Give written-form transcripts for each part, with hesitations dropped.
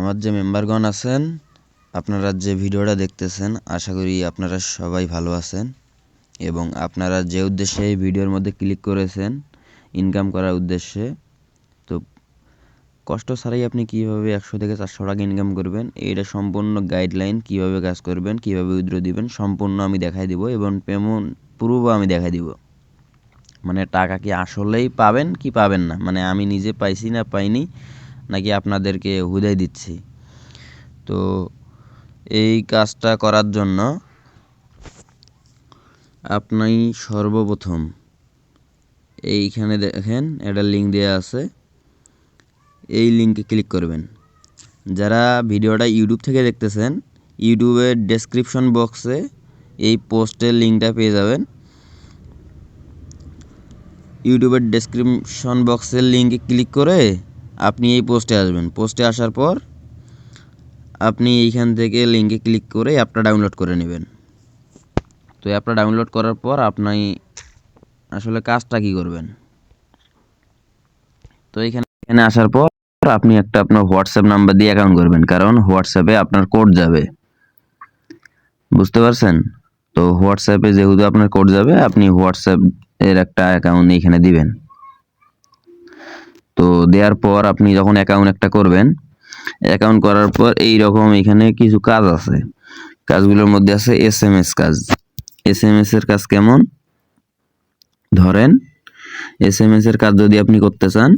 আমার যে মেম্বারগণ আছেন, আপনারা যে ভিডিওটা দেখতেছেন, আশা করি আপনারা সবাই ভালো আছেন এবং আপনারা যে উদ্দেশ্যে এই ভিডিওর মধ্যে ক্লিক করেছেন ইনকাম করার উদ্দেশ্যে, তো কষ্ট ছাড়াই আপনি কীভাবে 100 থেকে 400 টাকা ইনকাম করবেন, এইটা সম্পূর্ণ গাইডলাইন, কীভাবে কাজ করবেন, কীভাবে উইথড্র দিবেন, সম্পূর্ণ আমি দেখাই দিব এবং পেমেন্ট প্রুফও আমি দেখাই দিব। মানে টাকা কি আসলেই পাবেন কি পাবেন না, মানে আমি নিজে পাইছি না পাইনি, নাকি আপনাদেরকে হুদাই দিচ্ছি। তো এই কাজটা করার জন্য আপনি সর্বপ্রথম এইখানে দেখেন একটা লিঙ্ক দেওয়া আছে, এই লিঙ্কে ক্লিক করবেন। যারা ভিডিওটা ইউটিউব থেকে দেখতেছেন, ইউটিউবের ডেসক্রিপশন বক্সে এই পোস্টের লিঙ্কটা পেয়ে যাবেন। ইউটিউবের ডেসক্রিপশন বক্সের লিঙ্কে ক্লিক করে আপনি এই পোস্টে আসবেন। পোস্টে আসার পর আপনি এইখান থেকে লিঙ্কে ক্লিক করে অ্যাপটা ডাউনলোড করে নেবেন। তো অ্যাপটা ডাউনলোড করার পর আপনি আসলে কাজটা কী করবেন, তো এখানে আসার পর আপনি একটা আপনার হোয়াটসঅ্যাপ নাম্বার দিয়ে অ্যাকাউন্ট করবেন, কারণ হোয়াটসঅ্যাপে আপনার কোড যাবে, বুঝতে পারছেন? তো হোয়াটসঅ্যাপে যেহেতু আপনার কোড যাবে, আপনি হোয়াটসঅ্যাপ এর একটা অ্যাকাউন্ট এখানে দিবেন। তো দেওয়ার পর আপনি যখন অ্যাকাউন্ট একটা করবেন, অ্যাকাউন্ট করার পর এই রকম এখানে কিছু কাজ আছে। কাজগুলোর মধ্যে আছে SMS কাজ। SMS এর কাজ কেমন? ধরেন SMS এর কাজ যদি আপনি করতে চান,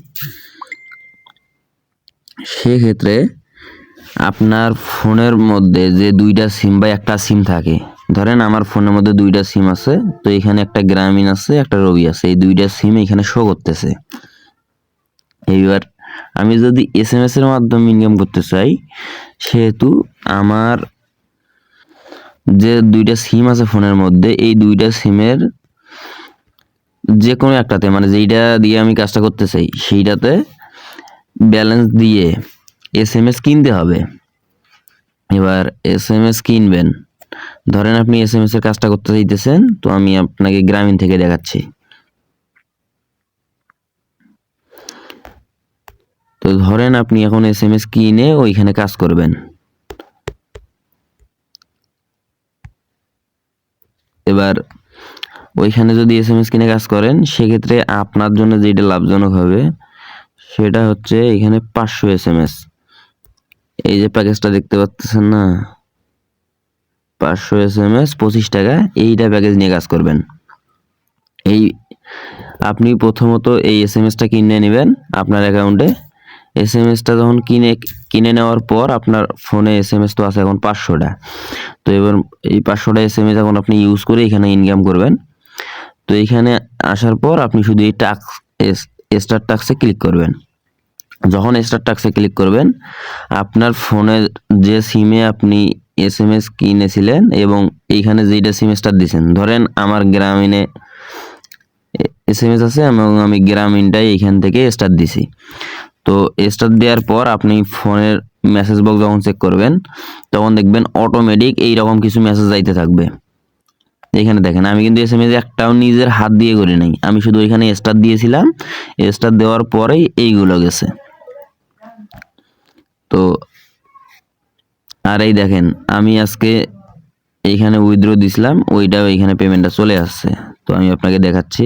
সেক্ষেত্রে আপনার ফোনের মধ্যে যে দুইটা সিম বা একটা সিম থাকে, ধরেন আমার ফোনের মধ্যে দুইটা সিম আছে, তো এখানে একটা গ্রামীণ আছে, একটা রবি আছে, এই দুইটা সিম এখানে শো করতেছে। এইবার আমি যদি SMS এর মাধ্যমে ইনকাম করতে চাই, সেহেতু আমার যে দুইটা সিম আছে ফোনের মধ্যে, এই দুইটা সিমের যে কোনো একটাতে, মানে যেইটা দিয়ে আমি কাজটা করতে চাই সেইটাতে ব্যালেন্স দিয়ে SMS কিনতে হবে। এবার SMS কিনবেন, ধরেন আপনি SMS এর কাজটা করতে চাইতেছেন, তো আমি আপনাকে গ্রামীণ থেকে দেখাচ্ছি। তো ধরেন আপনি এখন SMS কিনে ওইখানে কাজ করবেন। এবার ওইখানে যদি SMS কিনে কাজ করেন, সেক্ষেত্রে আপনার জন্য যেটা লাভজনক হবে সেটা হচ্ছে এখানে 500 SMS, এই যে প্যাকেজটা দেখতে পাচ্ছেন না, 500 SMS 25 টাকা, এইটা প্যাকেজ নিয়ে কাজ করবেন। এই আপনি প্রথমত এই SMS-টা কিনে নেবেন আপনার অ্যাকাউন্টে। SMS-টা যখন কিনে নেওয়ার পর আপনার ফোনে SMS তো আছে এখন 500টা, তো এবার এই 500টা SMS এখন আপনি ইউজ করে এখানে ইনকাম করবেন। তো এইখানে আসার পর আপনি শুধু এই স্টার টাস্কে ক্লিক করবেন। যখন স্টার টাস্কে ক্লিক করবেন, আপনার ফোনে যে সিমে আপনি SMS কিনেছিলেন এবং এইখানে যেইটা সিম স্টার দিয়েছেন, ধরেন আমার গ্রামীণে SMS আছে এবং আমি গ্রামীণটাই এইখান থেকে স্টার দিছি। তো স্টার দেওয়ার পর আপনি ফোনের মেসেজ বক্স যখন চেক করবেন, তখন দেখবেন অটোমেটিক এইরকম কিছু মেসেজ যাইতে থাকবে। এখানে দেখেন আমি কিন্তু SMS একটাও নিজের হাত দিয়ে করি নাই, আমি শুধু এখানে স্টার দিয়েছিলাম, স্টার দেওয়ার পরেই এইগুলো গেছে। তো আর এই দেখেন আমি আজকে এইখানে উইথড্র দিছিলাম, ওইটাও এইখানে পেমেন্টটা চলে আসছে। তো আমি আপনাকে দেখাচ্ছি,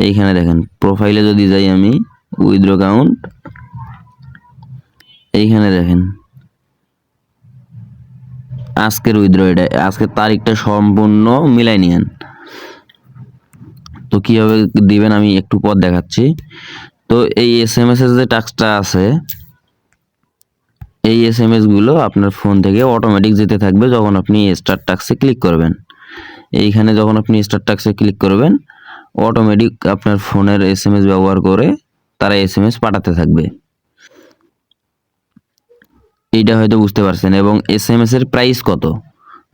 এইখানে দেখেন প্রোফাইলে যদি যাই আমি, উইথড্র অ্যাকাউন্ট, এইখানে দেখেন আজকের উইথড্র, এটা আজকের তারিখটা সম্পূর্ণ মিলাই নিয়েন। তো কিভাবে দিবেন আমি একটু পর দেখাচ্ছি। তো এই SMS এর যে টাস্কটা আছে, এই SMS গুলো আপনার ফোন থেকে অটোমেটিক যেতে থাকবে যখন আপনি স্টার টাস্কে ক্লিক করবেন। এইখানে যখন আপনি স্টার টাস্কে ক্লিক করবেন, অটোমেটিক আপনার ফোনের SMS ব্যবহার করে তারা SMS পাঠাতে থাকবে। এইটা হয়তো বুঝতে পারছেন। এবং SMS এর প্রাইস কত,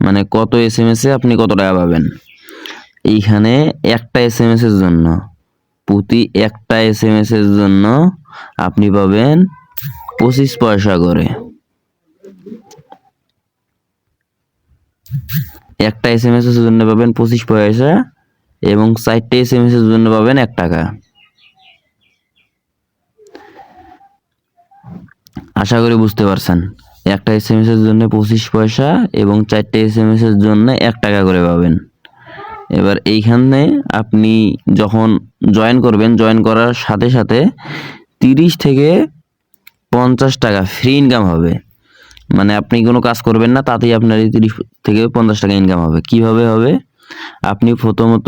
মানে কত SMS এ আপনি কত টাকা পাবেন। এইখানে একটা SMS এর জন্য, প্রতি একটা SMS এর জন্য আপনি পাবেন 25 পয়সা করে। একটা SMS এর জন্য পাবেন 25 পয়সা এবং 4টে SMS এর জন্য পাবেন 1 টাকা। আশা করি বুঝতে পারছেন। একটা এসএমএস এর জন্য 25 পয়সা এবং 4টে এসএমএস এর জন্য 1 টাকা করে পাবেন। এবার এইখানে আপনি যখন জয়েন করবেন, জয়েন করার সাথে সাথে 30 থেকে 50 টাকা ফ্রি ইনকাম হবে। মানে আপনি কোনো কাজ করবেন না, তাতেই আপনার এই 30 থেকে 50 টাকা ইনকাম হবে। কিভাবে হবে? আপনি প্রথমত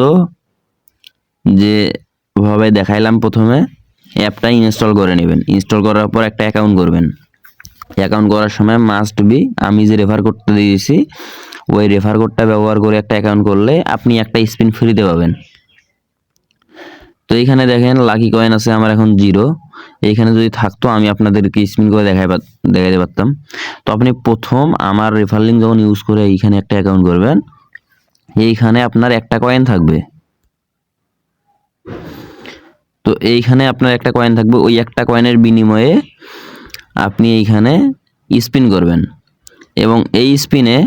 যেভাবে দেখাইলাম, প্রথমে অ্যাপটা ইনস্টল করে নেবেন। ইনস্টল করার পর একটা অ্যাকাউন্ট করবেন। অ্যাকাউন্ট করার সময় মাস্ট বি আমি যে রেফার কোডটা দিয়েছি ওই রেফার কোডটা ব্যবহার করে একটা অ্যাকাউন্ট করলে আপনি একটা স্পিন ফ্রিতে পাবেন। তো এইখানে দেখেন লাকি কয়েন আছে, আমার এখন 0। এইখানে যদি থাকতো আমি আপনাদেরকে স্পিন করে দেখাইতে পারতাম। তো আপনি প্রথম আমার রেফার লিঙ্ক যখন ইউজ করে এইখানে একটা অ্যাকাউন্ট করবেন, এইখানে আপনার একটা কয়েন থাকবে। তো এইখানে আপনার একটা কয়েন থাকবে, ওই একটা কয়েনের বিনিময়ে আপনি এইখানে স্পিন করবেন এবং এই স্পিনে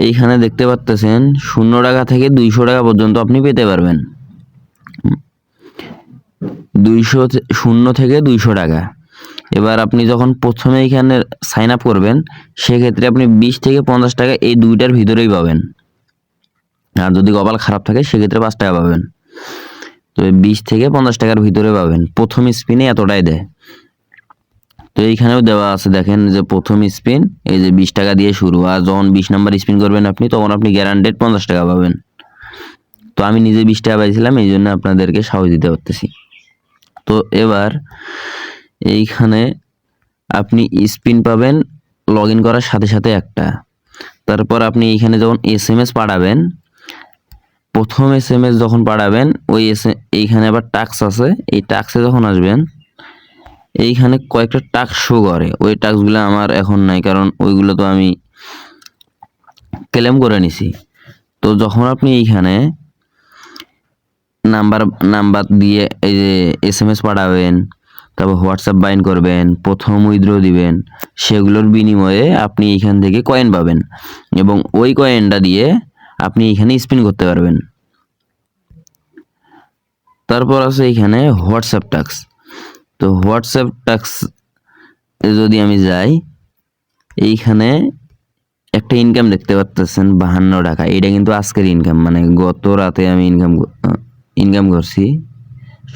এইখানে দেখতে পাচ্ছেন 0 টাকা থেকে 200 টাকা পর্যন্ত আপনি পেতে পারবেন। 0 থেকে 200 টাকা। এবার আপনি যখন প্রথমে এইখানে সাইন আপ করবেন সেক্ষেত্রে আপনি 20 থেকে 50 টাকা এই দুইটার ভিতরেই পাবেন। আর যদি কপাল খারাপ থাকে সেক্ষেত্রে 5 টাকা পাবেন। তো 20 থেকে 50 টাকার ভিতরে পাবেন। প্রথম স্পিনে এতটাই দেয়। তো এইখানেও দেওয়া আছে, দেখেন যে প্রথম স্পিন এই যে 20 টাকা দিয়ে শুরু, আর যখন 20 নাম্বার স্পিন করবেন আপনি তখন আপনি গ্যারান্টেড 50 টাকা পাবেন। তো আমি নিজে 20 টাকা পাইছিলাম, এই জন্য আপনাদেরকে সাহস দিতে পারতেছি। তো এবার এইখানে আপনি স্পিন পাবেন লগ ইন করার সাথে সাথে একটা। তারপর আপনি এইখানে যখন এসএমএস পাঠাবেন, প্রথম এসএমএস যখন পাঠাবেন ওই এইখানে আবার টাস্ক আছে, এই টাস্কে যখন আসবেন এইখানে কয়েকটা টাস্ক শো করে। ওই টাস্কগুলো আমার এখন নাই, কারণ ওইগুলো তো আমি ক্লেম করে নিছি। তো যখন আপনি এইখানে নাম্বার দিয়ে এই যে এসএমএস পাঠাবেন, তারপর হোয়াটসঅ্যাপ বাইন্ড করবেন, প্রথম উইথড্র দিবেন, সেগুলোর বিনিময়ে আপনি এইখান থেকে কয়েন পাবেন এবং ওই কয়েনটা দিয়ে আপনি এইখানে স্পিন করতে পারবেন। তারপর আছে এইখানে হোয়াটসঅ্যাপ টাস্ক। তো হোয়াটসঅ্যাপ টাস্ক যদি আমি যাই, এইখানে একটা ইনকাম দেখতে পাচ্ছেন 52 টাকা। এটা কিন্তু আজকের ইনকাম, মানে গত রাতে আমি ইনকাম করছি।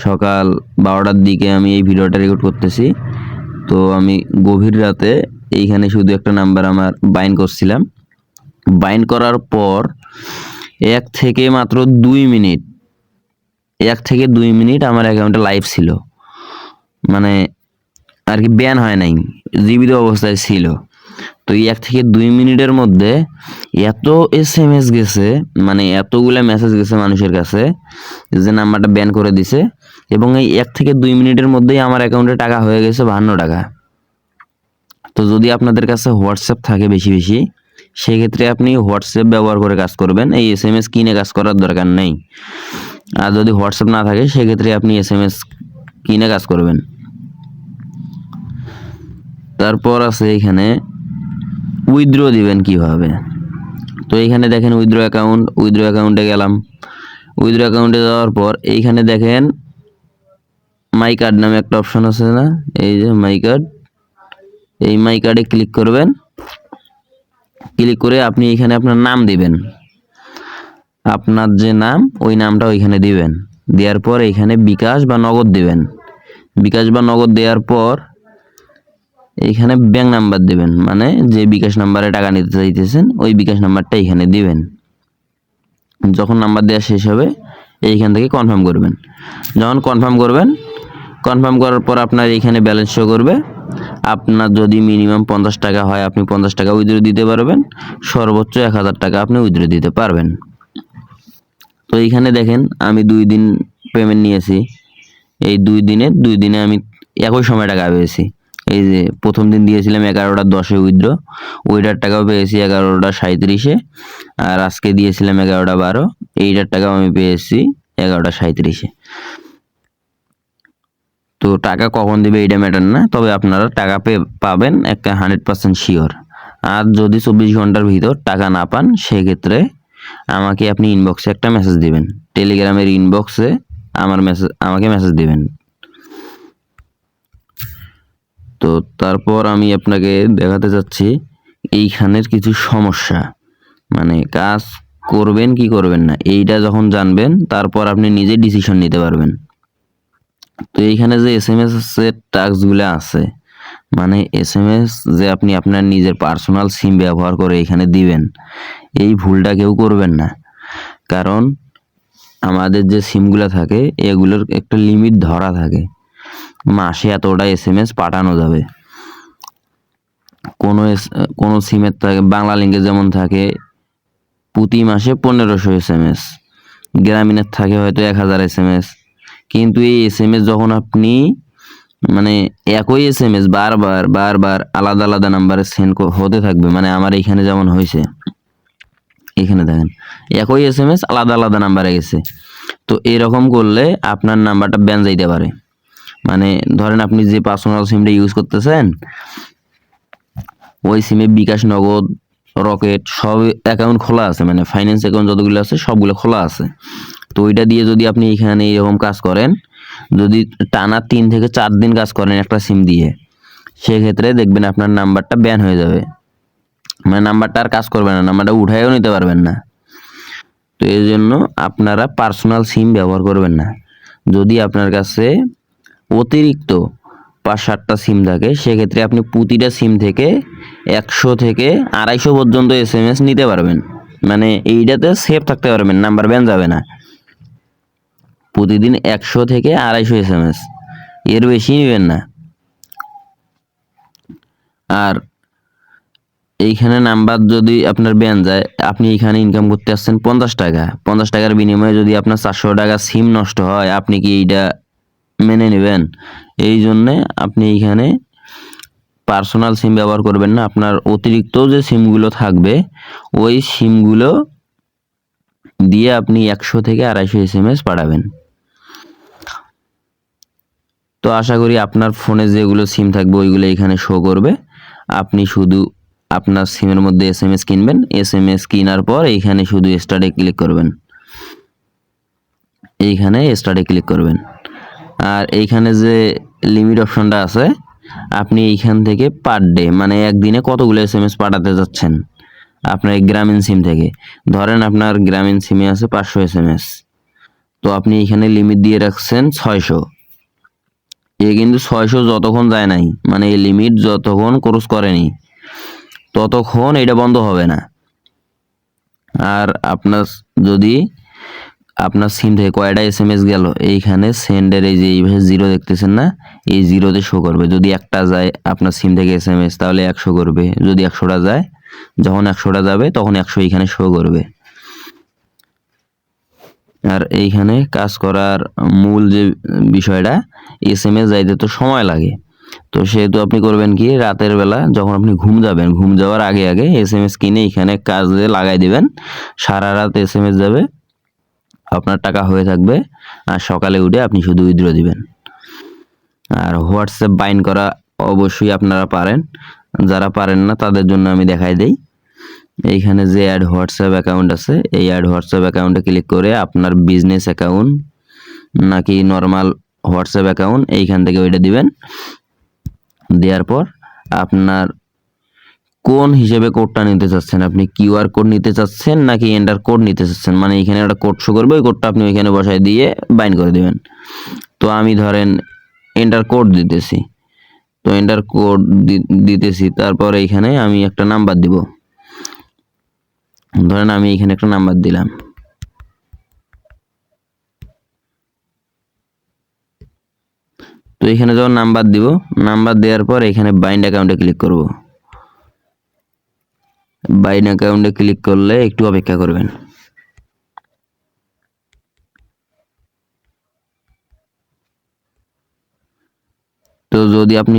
সকাল 12টার দিকে আমি এই ভিডিওটা রেকর্ড করতেছি। তো আমি গভীর রাতে এইখানে শুধু একটা নাম্বার আমার বাইন্ড করছিলাম। বাইন্ড করার পর 1 থেকে মাত্র 2 মিনিট, 1 থেকে 2 মিনিট আমার অ্যাকাউন্টে লাইভ ছিল, মানে আর কি ব্যান হয় নাই, জীবিত অবস্থায় ছিল। তো এই 1 থেকে 2 মিনিটের মধ্যে এত এসএমএস গেছে, মানে এতগুলা মেসেজ গেছে মানুষের কাছে যে নাম্বারটা ব্যান করে দিছে, এবং এই 1 থেকে 2 মিনিটের মধ্যেই আমার অ্যাকাউন্টে টাকা হয়ে গেছে 52 টাকা। তো যদি আপনাদের কাছে হোয়াটসঅ্যাপ থাকে বেশি বেশি, সেক্ষেত্রে আপনি হোয়াটসঅ্যাপ ব্যবহার করে কাজ করবেন, এই এসএমএস কিনে কাজ করার দরকার নেই। আর যদি হোয়াটসঅ্যাপ না থাকে সেক্ষেত্রে আপনি এসএমএস কিনে কাজ করবেন। তারপর আছে এখানে উইথড্র দিবেন কিভাবে। তো এইখানে দেখেন উইথড্র অ্যাকাউন্টে গেলাম। উইথড্র অ্যাকাউন্টে যাওয়ার পর এইখানে দেখেন মাই কার্ড নামে একটা অপশন আছে না, এই যে মাই কার্ড, এই মাই কার্ডে ক্লিক করবেন। ক্লিক করে আপনি এখানে আপনার নাম দিবেন, আপনার যে নাম ওই নামটা ওইখানে দিবেন। দেওয়ার পর এইখানে বিকাশ বা নগদ দিবেন। বিকাশ বা নগদ দেওয়ার পর এইখানে ব্যাংক নাম্বার দিবেন, মানে যে বিকাশ নাম্বারে টাকা নিতে চাইতেছেন ওই বিকাশ নাম্বারটা এইখানে দিবেন। যখন নাম্বার দেওয়া শেষ হবে এইখান থেকে কনফার্ম করবেন। যখন কনফার্ম করার পর আপনার এইখানে ব্যালেন্স শো করবে। আপনার যদি মিনিমাম 50 টাকা হয় আপনি 50 টাকা উইথড্র দিতে পারবেন, সর্বোচ্চ 1000 টাকা আপনি উইথড্র দিতে পারবেন। তো এইখানে দেখেন আমি 2 দিন পেমেন্ট নিয়েছি, এই 2 দিনে আমি একই সময় টাকা পেয়েছি। এই যে প্রথম দিন দিয়েছিলাম 11টা 10-এ উইথড্র, ওইটার টাকাও পেয়েছি 11টা 37-এ, আর আজকে দিয়েছিলাম 11টা 12, এইটার টাকাও আমি পেয়েছি 11টা 37-এ। তো টাকা কখন দিবে এইটা ম্যাটার না, তবে আপনারা টাকা পাবেন একটা 100% শিওর। আর যদি 24 ঘন্টার ভিতর টাকা না পান সেক্ষেত্রে আমাকে আপনি ইনবক্সে একটা মেসেজ দিবেন, টেলিগ্রামের ইনবক্সে আমাকে মেসেজ দিবেন। তো তো তারপর আমি আপনাকে দেখাতে চাচ্ছি এইখানের কিছু সমস্যা, মানে কাজ করবেন কি করবেন না এইটা যখন জানবেন তারপর আপনি নিজে ডিসিশন নিতে পারবেন। তো এইখানে যে SMS এর টাস্কগুলো আছে, মানে SMS যে আপনি আপনার নিজের পার্সোনাল সিম ব্যবহার করে এখানে দিবেন, এই ভুলটা কেউ করবেন না। কারণ আমাদের যে সিমগুলো থাকে এগুলোর একটা লিমিট ধরা থাকে, মাসে এতটা SMS পাঠানো যাবে। কোনো সিমের থাকে বাংলা লিঙ্কে যেমন থাকে প্রতি মাসে 1500 SMS, গ্রামীণের থাকে হয়তো 1000 SMS। কিন্তু এই SMS যখন আপনি মানে একই SMS বারবার বারবার আলাদা আলাদা নাম্বারে সেন্ড হতে থাকবে, মানে আমার এখানে যেমন হয়েছে, এখানে দেখেন একই SMS আলাদা আলাদা নাম্বারে গেছে। তো এরকম করলে আপনার নাম্বারটা ব্যান যাইতে পারে। মানে ধরেন আপনি যে পার্সোনাল সিমটা ইউজ করতেছেন ওই সিমে বিকাশ, নগদ, রকেট সব অ্যাকাউন্ট খোলা আছে, মানে ফাইন্যান্স অ্যাকাউন্ট যতগুলো আছে সবগুলো খোলা আছে। তো ওইটা দিয়ে যদি আপনি এখানে এরকম কাজ করেন, যদি টানা 3 থেকে 4 দিন কাজ করেন একটা সিম দিয়ে, সেক্ষেত্রে দেখবেন আপনার নাম্বারটা ব্যান হয়ে যাবে, মানে নাম্বারটা আর কাজ করবে না, নাম্বারটা উঠাইও নিতে পারবেন না। তো এই জন্য আপনারা পার্সোনাল সিম ব্যবহার করবেন না। যদি আপনার কাছে অতিরিক্ত 5-7টা সিম থাকে সেক্ষেত্রে আপনি প্রতিটা সিম থেকে 100 থেকে 250 পর্যন্ত SMS নিতে পারবেন, মানে এইটাতে সেফ থাকতে পারবেন, নাম্বার ব্যান যাবে না। প্রতিদিন 100 থেকে 250 SMS, এর বেশি নেবেন না। আর এইখানে নাম্বার যদি আপনার ব্যান যায়, আপনি এখানে ইনকাম করতে আসছেন 50 টাকা, 50 টাকার বিনিময়ে যদি আপনার 400 টাকা সিম নষ্ট হয়, আপনি কি এইটা মেনে নেবেন? এই জন্যে আপনি এইখানে পার্সোনাল সিম ব্যবহার করবেন না। আপনার অতিরিক্ত যে সিমগুলো থাকবে ওই সিমগুলো দিয়ে আপনি 100 থেকে 250 SMS পাঠাবেন। তো আশা করি আপনার ফোনে যেগুলো সিম থাকবে ওইগুলো এখানে শো করবে। আপনি শুধু আপনার সিমের মধ্যে SMS কিনবেন, SMS কেনার পর এইখানে শুধু স্টার্টে ক্লিক করবেন, এইখানে স্টার্টে ক্লিক করবেন। আর এইখানে যে লিমিট অপশনটা আছে, আপনি এইখান থেকে পার ডে মানে একদিনে কতগুলো SMS পাঠাতে যাচ্ছেন আপনার এই গ্রামীণ সিম থেকে। ধরেন আপনার গ্রামীণ সিমে আছে 500 SMS, তো আপনি এখানে লিমিট দিয়ে রাখছেন 600। কিন্তু 600 যতক্ষণ যায় নাই, মানে এই লিমিট যতক্ষণ ক্রস করেনি ততক্ষণ এটা বন্ধ হবে না। আর আপনার যদি আপনার সিম থেকে কয়টা SMS গেল, এইখানে সেন্ডের এই যে এইভাবে 0 দেখতেছেন না, এই 0তে শো করবে। যদি একটা যায় আপনার সিম থেকে SMS তাহলে 100 করবে, যদি 100টা যায়, যখন 100টা যাবে তখন 100 এইখানে শো করবে। আর এইখানে কাজ করার মূল যে বিষয়টা, SMS যাইতে তো সময় লাগে, তো সেহেতু আপনি করবেন কি, রাতের বেলা যখন আপনি ঘুম যাবেন, ঘুম যাওয়ার আগে আগে SMS কিনে এখানে কাজে লাগাই দিবেন। সারা রাত SMS যাবে, আপনার টাকা হয়ে থাকবে, আর সকালে উঠে আপনি শুধু উইথড্র দিবেন। আর হোয়াটসঅ্যাপ বাইন্ড করা অবশ্যই আপনারা পারেন, যারা পারেন না তাদের জন্য আমি দেখাই দেই। এইখানে যে অ্যাড হোয়াটসঅ্যাপ অ্যাকাউন্ট আছে, এই অ্যাড হোয়াটসঅ্যাপ অ্যাকাউন্টে ক্লিক করে আপনার বিজনেস অ্যাকাউন্ট নাকি নর্মাল হোয়াটসঅ্যাপ অ্যাকাউন্ট এইখান থেকে ওইটা দিবেন। দেওয়ার পর আপনার কোন হিসেবে কোডটা নিতে চাচ্ছেন, আপনি QR কোড নিতে চাচ্ছেন নাকি এন্টার কোড নিতে চাচ্ছেন, মানে এখানে একটা কোড শো করবে, ওই কোডটা আপনি ওইখানে বসায় দিয়ে বাইন্ড করে দিবেন। তো আমি ধরেন এন্টার কোড দিতেছি, তো এন্টার কোড দিতেছি, তারপর এইখানে আমি একটা নাম্বার দিব। ধরেন আমি এখানে একটা নাম্বার দিলাম, তো এখানে যখন নাম্বার দিব, নাম্বার দেওয়ার পর এখানে বাইন্ড অ্যাকাউন্টে ক্লিক করব। বাইন্ড অ্যাকাউন্টে ক্লিক করলে একটু অপেক্ষা করবেন। তো যদি আপনি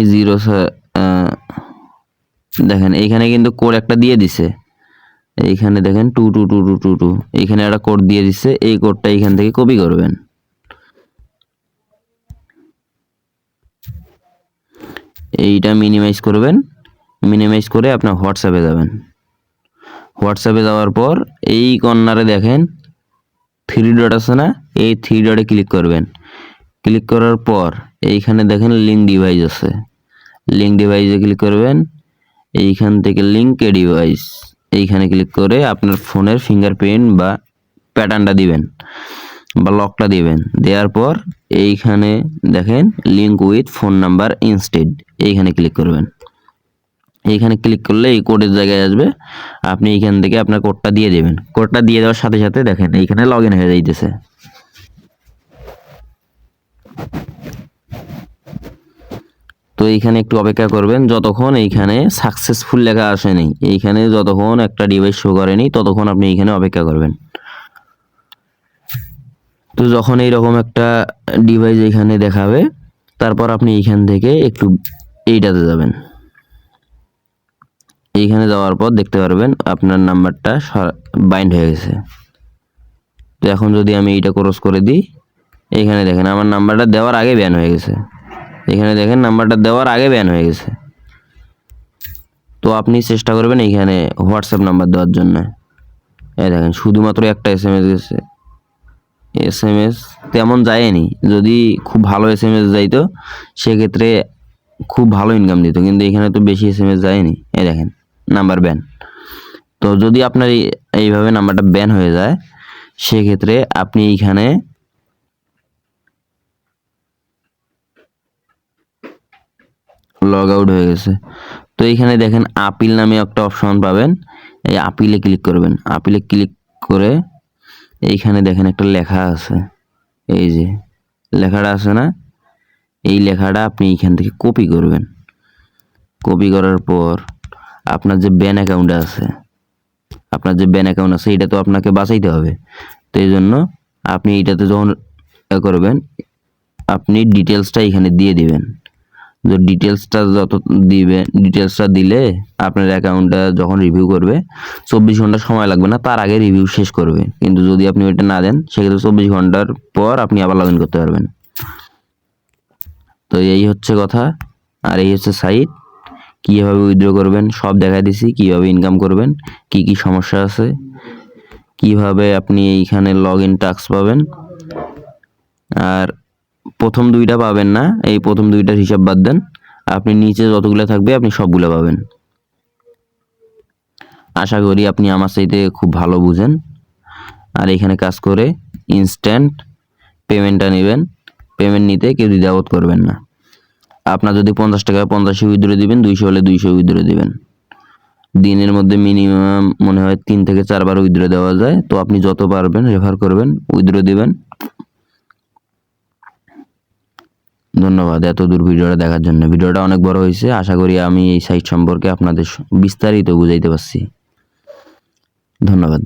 দেখেন এইখানে কিন্তু কোড একটা দিয়ে দিছে, এইখানে দেখেন 222222, এইখানে একটা কোড দিয়ে দিছে, এই কোডটা এইখান থেকে কপি করবেন। এইটা মিনিমাইজ করবেন, মিনিমাইজ করে আপনার হোয়াটসঅ্যাপে যাবেন। হোয়াটসঅ্যাপে যাওয়ার পর এই কর্নারে দেখেন 3 ডট আছে না, এই 3 ডটে ক্লিক করবেন। ক্লিক করার পর এইখানে দেখেন লিঙ্ক ডিভাইস আছে, লিঙ্ক ডিভাইসে ক্লিক করবেন, এইখান থেকে লিঙ্ক এ ডিভাইস এইখানে ক্লিক করে আপনার ফোনের ফিঙ্গারপ্রিন্ট বা প্যাটার্নটা দিবেন বা লকটা দিবেন। দেওয়ার পর এইখানে দেখেন link with phone number instead, এইখানে ক্লিক করবেন। এইখানে ক্লিক করলে এই কোডের জায়গায় আসবে, আপনি এইখান থেকে আপনার কোডটা দিয়ে দেবেন। কোডটা দিয়ে দেওয়ার সাথে সাথে দেখেন এইখানে লগ ইন হয়ে যাইতেছে। তো এইখানে একটু অপেক্ষা করবেন যতক্ষণ এইখানে সাকসেসফুল লেখা আসেনি, এইখানে যতক্ষণ একটা ডিভাইস শো করেনি ততক্ষণ আপনি এইখানে অপেক্ষা করবেন। তো যখন এইরকম একটা ডিভাইস এখানে দেখাবে, তারপর আপনি এইখান থেকে একটু এইটাতে যাবেন। এইখানে যাওয়ার পর দেখতে পারবেন আপনার নাম্বারটা বাইন্ড হয়ে গেছে। তো এখন যদি আমি এইটা ক্রস করে দিই, এইখানে দেখেন আমার নাম্বারটা দেওয়ার আগে ব্যান হয়ে গেছে। এখানে দেখেন নাম্বারটা দেওয়ার আগে ব্যান হয়ে গেছে। তো আপনি চেষ্টা করবেন এইখানে হোয়াটসঅ্যাপ নাম্বার দেওয়ার জন্য। এই দেখেন শুধুমাত্র একটা এসএমএস গেছে। এসএমএস তেমন যায়নি, যদি খুব ভালো এসএমএস যাইতো সেক্ষেত্রে খুব ভালো ইনকাম দিত, কিন্তু এখানে তো বেশি এসএমএস যায়নি। এই দেখেন নাম্বার ব্যান। তো যদি আপনার এইভাবে নাম্বারটা ব্যান হয়ে যায় সেক্ষেত্রে আপনি এইখানে লগ আউট হয়ে গেছে। তো এইখানে দেখেন আপিল নামে একটা অপশন পাবেন, এই আপিলে ক্লিক করবেন। আপিলে ক্লিক করে এইখানে দেখেন একটা লেখা আছে, এই যে লেখাটা আছে না, এই লেখাটা আপনি এইখান থেকে কপি করবেন। কপি করার পর আপনার যে ব্যান অ্যাকাউন্ট আছে, এটা তো আপনাকে বাঁচাইতে হবে। তো এই জন্য আপনি এইটাতে যখন করবেন, আপনি ডিটেলসটা এখানে দিয়ে দিবেন। যে ডিটেলসটা ডিটেলসটা দিলে আপনার অ্যাকাউন্টটা যখন রিভিউ করবে 24 ঘন্টা সময় লাগবে না, তার আগে রিভিউ শেষ করবে। কিন্তু যদি আপনি ওইটা না দেন সেক্ষেত্রে 24 ঘন্টার পর আপনি আবার লগ ইন করতে পারবেন। তো এই হচ্ছে কথা, আর এই হচ্ছে সাইট। কীভাবে উইথড্র করবেন সব দেখা দিছি, কীভাবে ইনকাম করবেন, কি কি সমস্যা আছে, কিভাবে আপনি এইখানে লগ ইন টাস্ক পাবেন। আর প্রথম দুইটা পাবেন না, এই প্রথম দুইটার হিসাব বাদ দেন, আপনি নিচে যতগুলো থাকবে আপনি সবগুলো পাবেন। আশা করি আপনি আমার চাইতে খুব ভালো বুঝেন। আর এখানে কাজ করে ইনস্ট্যান্ট পেমেন্টটা নেবেন, পেমেন্ট নিতে কেউ দ্বিধাবোধ করবেন না। আপনার যদি 50 টাকা 50 উইথড্র দিবেন, 200 হলে 200 উইথড্র দিবেন। দিনের মধ্যে মিনিমাম মনে হয় 3 থেকে 4 বার উইথড্র দেওয়া যায়। তো আপনি যত পারবেন রেফার করবেন, উইথড্র দিবেন। ধন্যবাদ এত দূর ভিডিওটা দেখার জন্য। ভিডিওটা অনেক বড় হয়েছে, আশা করি আমি এই সাইট সম্পর্কে আপনাদের বিস্তারিত বুঝাইতে পারছি। ধন্যবাদ।